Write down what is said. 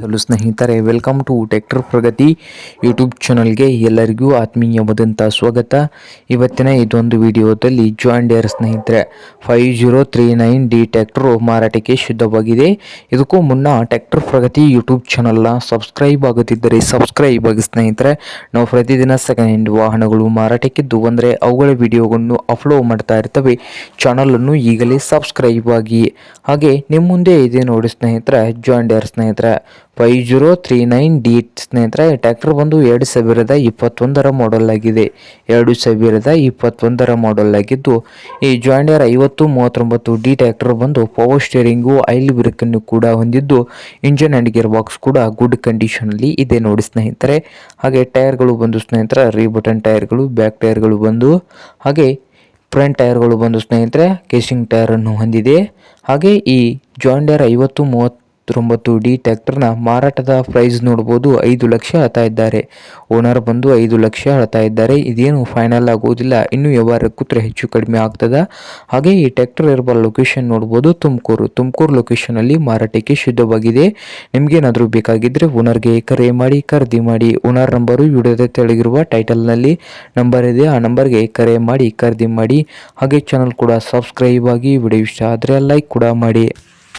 Hello ಸ್ನೇಹಿತರೆ, welcome to tractor Pragati YouTube ಚಾನಲ್ಗೆ ಎಲ್ಲರಿಗೂ ಆತ್ಮೀಯವಾದಂಥ ಸ್ವಾಗತ. ಇವತ್ತಿನ ಇದೊಂದು ವಿಡಿಯೋದಲ್ಲಿ ಜಾನ್ ಡೇರ್ ಸ್ನೇಹಿತರೆ 5039D ಟ್ರ್ಯಾಕ್ಟರ್ ಮಾರಾಟಕ್ಕೆ ಶುದ್ಧವಾಗಿದೆ. ಇದಕ್ಕೂ ಮುನ್ನ ಟ್ರ್ಯಾಕ್ಟರ್ ಪ್ರಗತಿ ಯೂಟ್ಯೂಬ್ ಚಾನಲ್ನ ಸಬ್ಸ್ಕ್ರೈಬ್ ಆಗುತ್ತಿದ್ದರೆ ಸಬ್ಸ್ಕ್ರೈಬ್ ಆಗಿ ಸ್ನೇಹಿತರೆ. ನಾವು ಪ್ರತಿದಿನ ಸೆಕೆಂಡ್ ಹ್ಯಾಂಡ್ ವಾಹನಗಳು ಮಾರಾಟಕ್ಕಿದ್ದು ಅಂದರೆ ಅವುಗಳ ವಿಡಿಯೋಗಳನ್ನು ಅಪ್ಲೋಡ್ ಮಾಡ್ತಾ ಇರ್ತವೆ. ಚಾನಲನ್ನು ಈಗಲೇ ಸಬ್ಸ್ಕ್ರೈಬ್ ಆಗಿ. ಹಾಗೆ ನಿಮ್ಮ ಮುಂದೆ ಇದೆ ನೋಡಿ ಸ್ನೇಹಿತರೆ, ಜಾನ್ ಡೇರ್ ಸ್ನೇಹಿತರೆ 5039D ಸ್ನೇಹಿತರೆ. ಟ್ರ್ಯಾಕ್ಟರ್ ಬಂದು 2021 ಮಾಡೆಲ್ ಆಗಿದೆ. 2021 ಮಾಡೆಲ್ ಆಗಿದ್ದು ಈ ಜಾನ್ ಡೇರ್ 5039D ಟ್ರ್ಯಾಕ್ಟರ್ ಬಂದು ಪವರ್ ಸ್ಟೇರಿಂಗು, ಆಯಿಲ್ ಬ್ರೇಕ್ ಅನ್ನು ಕೂಡ ಹೊಂದಿದ್ದು ಇಂಜಿನ್ ಅಂಡ್ ಗೇರ್ ಬಾಕ್ಸ್ ಕೂಡ ಗುಡ್ ಕಂಡೀಷನ್ ಅಲ್ಲಿ ಇದೆ ನೋಡಿ ಸ್ನೇಹಿತರೆ. ಹಾಗೆ ಟೈರ್ಗಳು ಬಂದು ಸ್ನೇಹಿತರೆ ರೀ ಬಟನ್ ಟೈರ್ಗಳು, ಬ್ಯಾಕ್ ಟೈರ್ಗಳು ಬಂದು, ಹಾಗೆ ಫ್ರಂಟ್ ಟೈರ್ಗಳು ಬಂದು ಸ್ನೇಹಿತರೆ ಕೇಸಿಂಗ್ ಟೈರ್ ಅನ್ನು ಹೊಂದಿದೆ. ಹಾಗೆ ಈ ಜಾನ್ ಡೇರ್ 5039D ಟ್ರ್ಯಾಕ್ಟರ್ನ ಮಾರಾಟದ ಪ್ರೈಸ್ ನೋಡ್ಬೋದು, 5 ಲಕ್ಷ ಹೇಳ್ತಾ ಇದ್ದಾರೆ. ಓನರ್ ಬಂದು 5 ಲಕ್ಷ ಹೇಳ್ತಾ ಇದ್ದಾರೆ. ಇದೇನು ಫೈನಲ್ ಆಗೋದಿಲ್ಲ, ಇನ್ನು ವ್ಯವಹಾರ ಕೂತ್ರೆ ಹೆಚ್ಚು ಕಡಿಮೆ ಆಗ್ತದ. ಹಾಗೆ ಈ ಟ್ರ್ಯಾಕ್ಟರ್ ಇರುವ ಲೊಕೇಶನ್ ನೋಡ್ಬೋದು, ತುಮಕೂರು ಲೊಕೇಶನ್ ಅಲ್ಲಿ ಮಾರಾಟಕ್ಕೆ ಶುದ್ಧವಾಗಿದೆ. ನಿಮ್ಗೇನಾದರೂ ಬೇಕಾಗಿದ್ರೆ ಓನರ್ಗೆ ಕರೆ ಮಾಡಿ ಖರೀದಿ ಮಾಡಿ. ಓನರ್ ನಂಬರು ವಿಡಿಯೋದ ತೆಳಗಿರುವ ಟೈಟಲ್ನಲ್ಲಿ ನಂಬರ್ ಇದೆ, ಆ ನಂಬರ್ಗೆ ಕರೆ ಮಾಡಿ ಖರೀದಿ ಮಾಡಿ. ಹಾಗೆ ಚಾನಲ್ ಕೂಡ ಸಬ್ಸ್ಕ್ರೈಬ್ ಆಗಿ. ವಿಡಿಯೋ ಇಷ್ಟ ಆದರೆ ಲೈಕ್ ಕೂಡ ಮಾಡಿ.